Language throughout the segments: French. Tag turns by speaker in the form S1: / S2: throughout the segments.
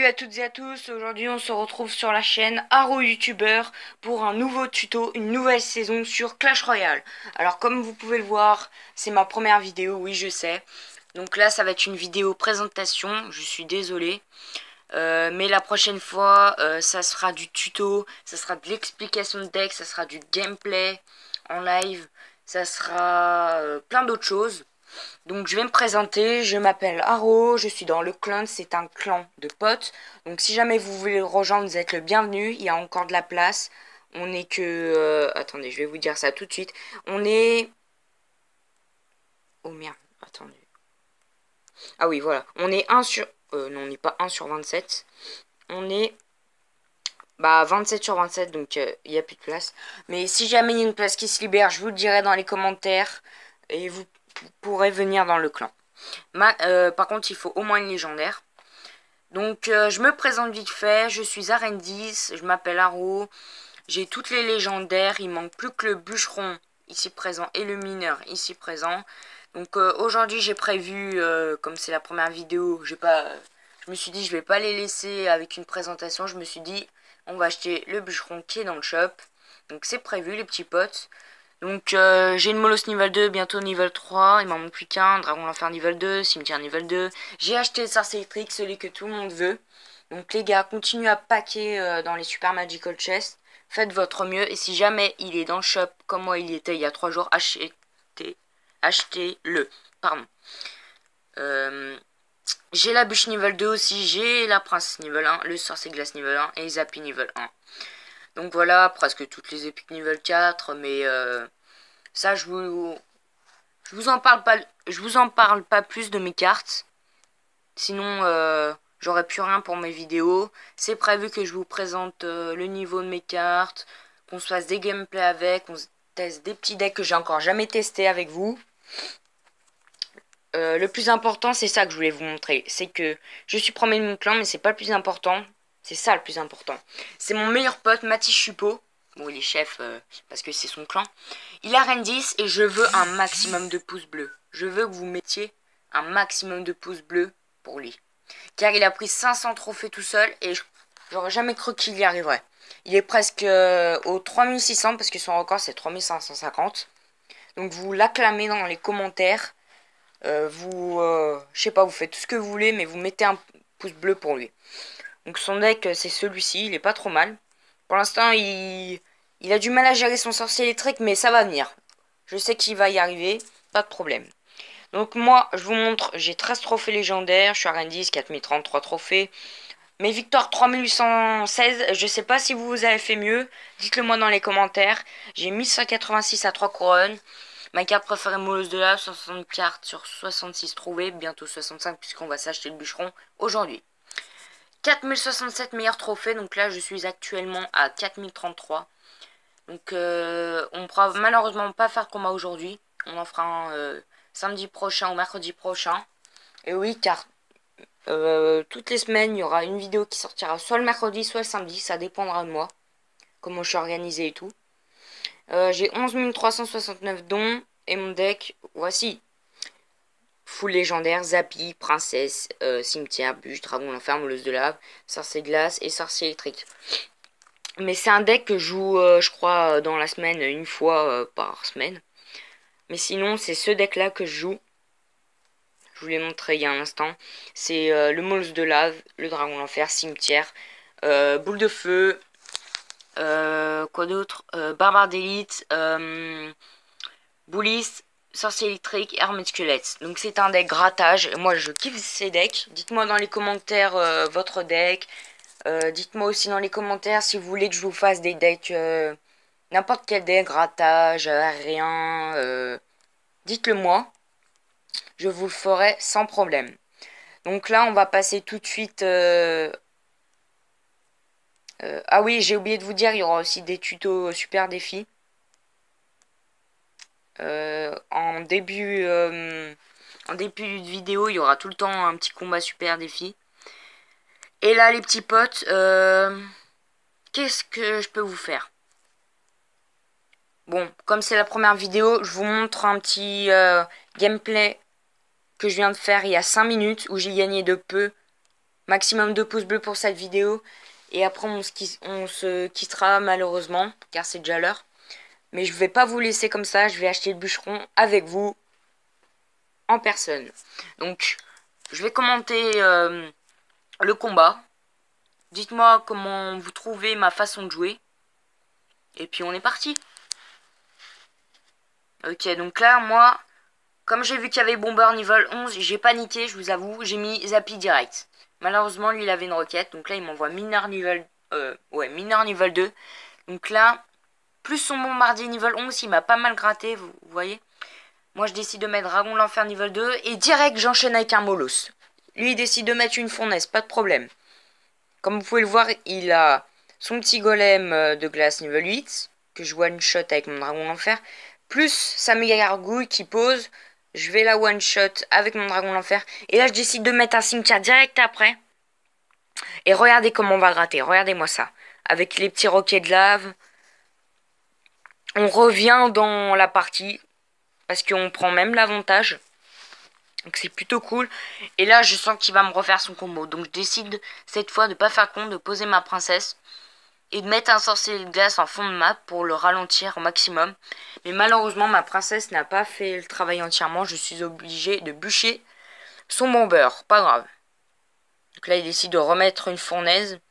S1: Salut à toutes et à tous, aujourd'hui on se retrouve sur la chaîne Haro YouTuber pour un nouveau tuto, une nouvelle saison sur Clash Royale. Alors comme vous pouvez le voir, c'est ma première vidéo, oui je sais. Donc là ça va être une vidéo présentation, je suis désolé. Mais la prochaine fois ça sera du tuto, ça sera de l'explication de deck, ça sera du gameplay en live, ça sera plein d'autres choses. Donc je vais me présenter, je m'appelle Haro, je suis dans le clan, c'est un clan de potes. Donc si jamais vous voulez le rejoindre, vous êtes le bienvenu, il y a encore de la place. On est que... attendez, je vais vous dire ça tout de suite. On est... Oh merde, attendez. Ah oui, voilà. On est 1 sur... non, on n'est pas 1 sur 27. On est... Bah 27 sur 27, donc il n'y a plus de place. Mais si jamais il y a une place qui se libère, je vous le dirai dans les commentaires. Et vous pourrez venir dans le clan. Par contre, il faut au moins une légendaire. Donc, je me présente vite fait. Je suis Arendis. Je m'appelle Haro. J'ai toutes les légendaires. Il manque plus que le bûcheron ici présent et le mineur ici présent. Donc, aujourd'hui, j'ai prévu, comme c'est la première vidéo, je me suis dit, je vais pas les laisser avec une présentation. Je me suis dit, on va acheter le bûcheron qui est dans le shop. Donc, c'est prévu, les petits potes. Donc j'ai une Molosse niveau 2, bientôt niveau 3, il m'en manque plus qu'un, Dragon l'Enfer niveau 2, Cimetière niveau 2. J'ai acheté le Sorcier électrique, celui que tout le monde veut. Donc les gars, continuez à paquer dans les Super Magical Chests. Faites votre mieux et si jamais il est dans le shop comme moi il y était il y a 3 jours, achetez-le. Pardon. J'ai la bûche niveau 2 aussi, j'ai la princesse niveau 1, le sorcier glace niveau 1 et Zappy niveau 1. Donc voilà, presque toutes les épiques niveau 4, mais ça je vous en parle pas plus de mes cartes. Sinon j'aurais plus rien pour mes vidéos. C'est prévu que je vous présente le niveau de mes cartes, qu'on se fasse des gameplays avec, qu'on teste des petits decks que j'ai encore jamais testé avec vous. Le plus important, c'est ça que je voulais vous montrer. C'est que je suis premier de mon clan, mais c'est pas le plus important. C'est ça le plus important. C'est mon meilleur pote, Mathis Chupo. Bon, il est chef parce que c'est son clan. Il a Rendis et je veux un maximum de pouces bleus. Je veux que vous mettiez un maximum de pouces bleus pour lui. Car il a pris 500 trophées tout seul et j'aurais jamais cru qu'il y arriverait. Il est presque aux 3600 parce que son record c'est 3550. Donc vous l'acclamez dans les commentaires. Je sais pas, vous faites tout ce que vous voulez, mais vous mettez un pouce bleu pour lui. Donc son deck, c'est celui-ci, il est pas trop mal. Pour l'instant, il a du mal à gérer son sorcier électrique, mais ça va venir. Je sais qu'il va y arriver, pas de problème. Donc moi, je vous montre, j'ai 13 trophées légendaires, je suis à Rendis, 4033 trophées. Mes victoires 3816, je sais pas si vous avez fait mieux, dites-le moi dans les commentaires. J'ai 1186 à 3 couronnes. Ma carte préférée Molosse de lave, 60 cartes sur 66 trouvées, bientôt 65 puisqu'on va s'acheter le bûcheron aujourd'hui. 4067 meilleurs trophées, donc là je suis actuellement à 4033. Donc on pourra malheureusement pas faire de combat aujourd'hui. On en fera un samedi prochain ou mercredi prochain. Et oui, car toutes les semaines il y aura une vidéo qui sortira soit le mercredi soit le samedi, ça dépendra de moi. Comment je suis organisé et tout. J'ai 11 369 dons et mon deck, voici. Full légendaire, Zappy, princesse, cimetière, bûche, dragon l'enfer, molosse de lave, sorcier glace et sorcier électrique. Mais c'est un deck que je joue, je crois, dans la semaine, une fois par semaine. Mais sinon, c'est ce deck là que je joue. Je vous l'ai montré il y a un instant. C'est le molosse de lave, le dragon l'enfer, cimetière, boule de feu, quoi d'autre, barbare d'élite, bouliste, sorcier électrique, armée de squelettes. Donc c'est un deck grattage. Moi je kiffe ces decks. Dites-moi dans les commentaires votre deck. Dites-moi aussi dans les commentaires si vous voulez que je vous fasse des decks. N'importe quel deck, grattage, rien. Dites-le moi. Je vous le ferai sans problème. Donc là on va passer tout de suite. Ah oui, j'ai oublié de vous dire, il y aura aussi des tutos super défis. En début de vidéo, il y aura tout le temps un petit combat super défi. Et là, les petits potes, qu'est-ce que je peux vous faire? Bon, comme c'est la première vidéo, je vous montre un petit gameplay que je viens de faire il y a 5 minutes où j'ai gagné de peu Maximum de pouces bleus pour cette vidéo. Et après on se quittera malheureusement, car c'est déjà l'heure. Mais je vais pas vous laisser comme ça, je vais acheter le bûcheron avec vous en personne. Donc je vais commenter le combat. Dites-moi comment vous trouvez ma façon de jouer. Et puis on est parti. Ok, donc là, moi, comme j'ai vu qu'il y avait Bomber niveau 11, j'ai paniqué, je vous avoue, j'ai mis Zappy direct. Malheureusement, lui, il avait une roquette, donc là, il m'envoie mineur mineur niveau 2. Donc là, plus son bombardier niveau 11, il m'a pas mal gratté, vous voyez. Moi, je décide de mettre Dragon de l'Enfer niveau 2, et direct, j'enchaîne avec un Molosse. Lui, il décide de mettre une fournaise, pas de problème. Comme vous pouvez le voir, il a son petit golem de glace niveau 8, que je one-shot avec mon Dragon de l'Enfer, plus sa méga gargouille qui pose. Je vais la one-shot avec mon Dragon de l'Enfer. Et là, je décide de mettre un cimetière direct après. Et regardez comment on va gratter. Regardez-moi ça. Avec les petits roquets de lave. On revient dans la partie. Parce qu'on prend même l'avantage. Donc c'est plutôt cool. Et là, je sens qu'il va me refaire son combo. Donc je décide cette fois de pas faire con, de poser ma princesse. Et de mettre un sorcier de glace en fond de map pour le ralentir au maximum. Mais malheureusement, ma princesse n'a pas fait le travail entièrement. Je suis obligé de bûcher son bomber. Pas grave. Donc là, il décide de remettre une fournaise.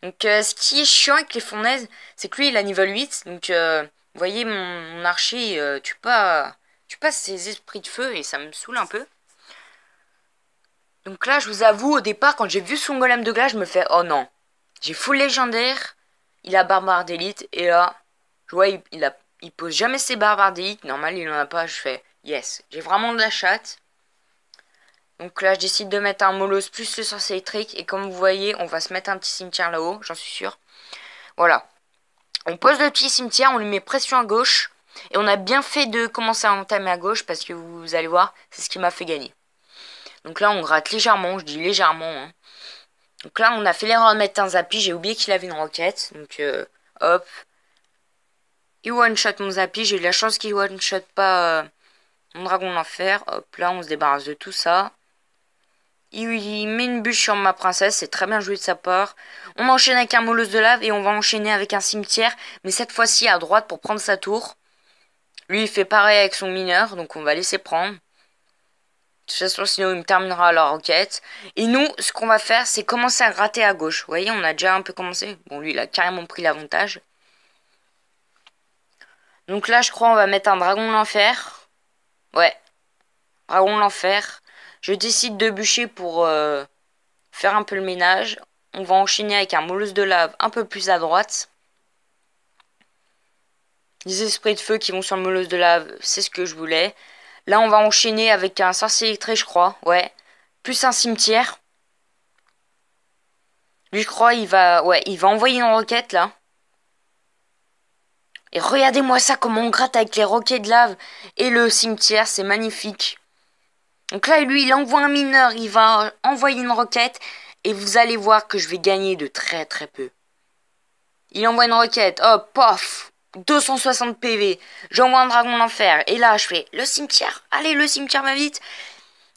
S1: Donc ce qui est chiant avec les fournaises, c'est que lui, il a niveau 8. Donc vous voyez, mon archer tue pas ses esprits de feu et ça me saoule un peu. Donc là, je vous avoue, au départ, quand j'ai vu son golem de glace, je me fais, oh non. J'ai full légendaire. Il a barbare d'élite. Et là, je vois, il pose jamais ses barbares d'élite. Normal, il en a pas. Je fais, yes. J'ai vraiment de la chatte. Donc là, je décide de mettre un molosse plus le sorcier électrique. Et comme vous voyez, on va se mettre un petit cimetière là-haut. J'en suis sûr. Voilà. On pose le petit cimetière. On lui met pression à gauche. Et on a bien fait de commencer à entamer à gauche. Parce que vous allez voir, c'est ce qui m'a fait gagner. Donc là, on gratte légèrement. Je dis légèrement, hein. Donc là, on a fait l'erreur de mettre un Zappy. J'ai oublié qu'il avait une roquette. Donc, hop. Il one-shot mon Zappy. J'ai eu de la chance qu'il one-shot pas mon Dragon de l'Enfer. Hop, là, on se débarrasse de tout ça. Il met une bûche sur ma princesse. C'est très bien joué de sa part. On enchaîne avec un molosse de lave. Et on va enchaîner avec un cimetière. Mais cette fois-ci, à droite pour prendre sa tour. Lui, il fait pareil avec son mineur. Donc, on va laisser prendre. De toute façon, sinon il me terminera la roquette. Et nous, ce qu'on va faire, c'est commencer à gratter à gauche. Vous voyez, on a déjà un peu commencé. Bon, lui, il a carrément pris l'avantage. Donc là, je crois on va mettre un dragon de l'enfer. Ouais, dragon de l'enfer. Je décide de bûcher pour faire un peu le ménage. On va enchaîner avec un molosse de lave un peu plus à droite. Les esprits de feu qui vont sur le molosse de lave, c'est ce que je voulais. Là, on va enchaîner avec un sorcier électrique, je crois. Ouais. Plus un cimetière. Lui, je crois, il va envoyer une roquette, là. Et regardez-moi ça, comment on gratte avec les roquets de lave et le cimetière. C'est magnifique. Donc là, lui, il envoie un mineur. Il va envoyer une roquette. Et vous allez voir que je vais gagner de très, très peu. Il envoie une roquette. Hop, pof. 260 PV. J'envoie un dragon d'enfer. Et là, je fais le cimetière. Allez, le cimetière va vite.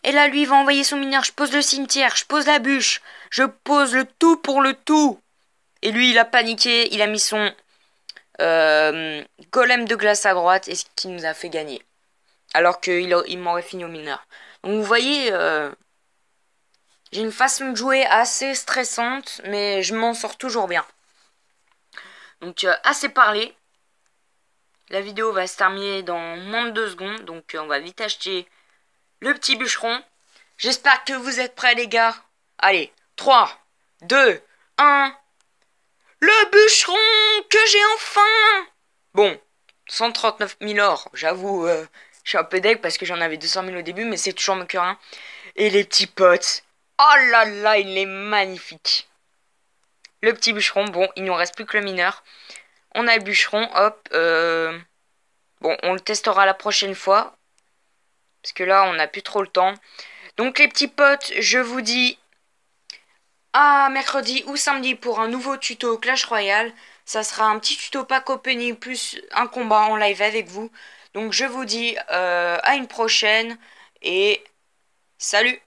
S1: Et là, lui, il va envoyer son mineur. Je pose le cimetière. Je pose la bûche. Je pose le tout pour le tout. Et lui, il a paniqué. Il a mis son golem de glace à droite. Et ce qui nous a fait gagner. Alors qu'il m'aurait fini au mineur. Donc, vous voyez, j'ai une façon de jouer assez stressante. Mais je m'en sors toujours bien. Donc, assez parlé. La vidéo va se terminer dans moins de 2 secondes. Donc on va vite acheter le petit bûcheron. J'espère que vous êtes prêts les gars. Allez, 3, 2, 1. Le bûcheron que j'ai enfin. Bon, 139 000 or. J'avoue, je suis un peu deg parce que j'en avais 200 000 au début. Mais c'est toujours mieux que rien. Et les petits potes. Oh là là, il est magnifique. Le petit bûcheron. Bon, il nous reste plus que le mineur. On a le bûcheron, hop. Bon, on le testera la prochaine fois. Parce que là, on n'a plus trop le temps. Donc les petits potes, je vous dis à mercredi ou samedi pour un nouveau tuto Clash Royale. Ça sera un petit tuto pack opening plus un combat en live avec vous. Donc je vous dis à une prochaine et salut!